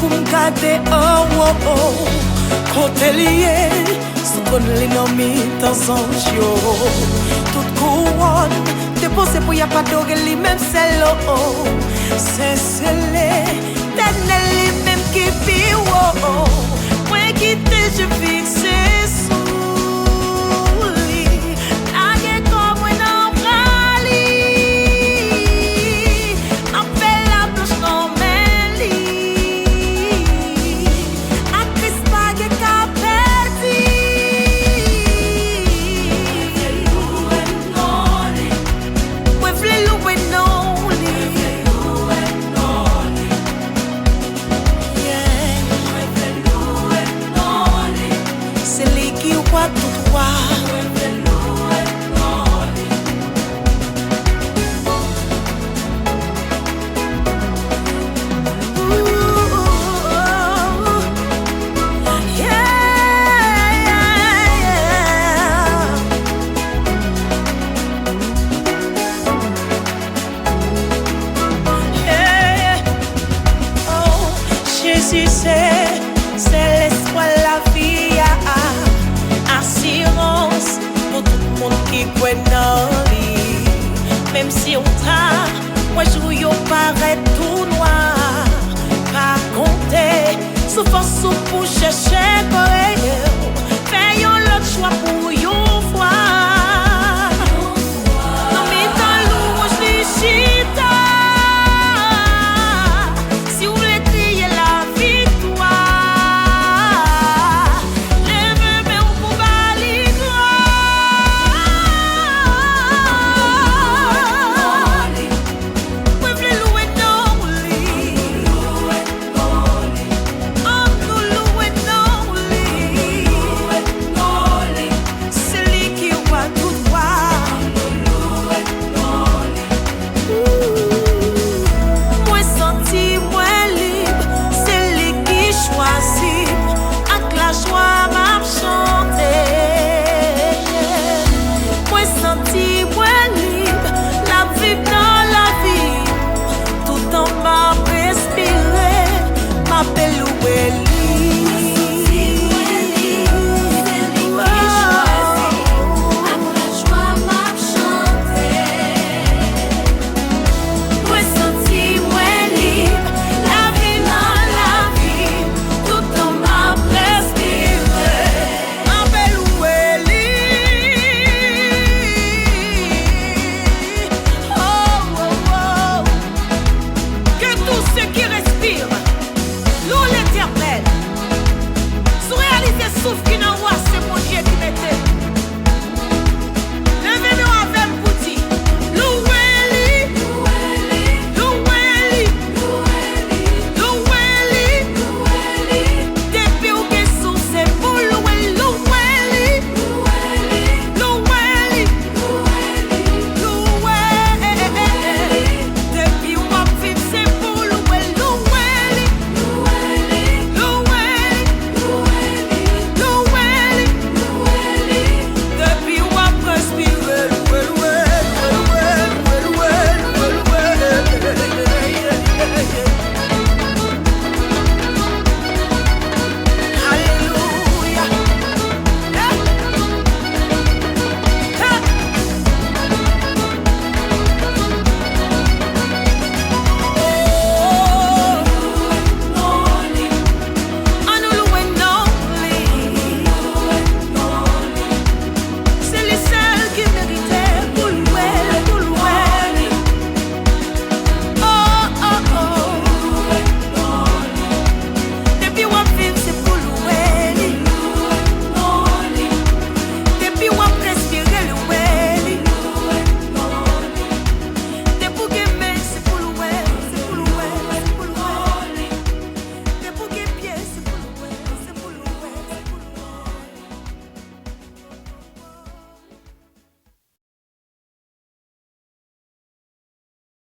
pour me garder oh oh oh. Côté lié, sous qu'on les nomme dans un jour. Toute couronne, déposée pour y a pas d'orgue, les mêmes c'est l'eau. C'est scellé, t'es les mêmes qui vit oh oh. Moi qui t'ai, je fixé sous lit. Nagé comme un embrali. M'en fait la bouche dans mes lits. A Christa que qu'a perdu. Moi v'lais louer non li. C'est lui qui voit tout droit. Jésus c'est l'espoir, la vie, assurance pour tout le monde qui croit dans lui. Même si on t'a, moi je vous paraît tout noir, pas compter, souffrance pour chercher quoi, fais l'autre choix pour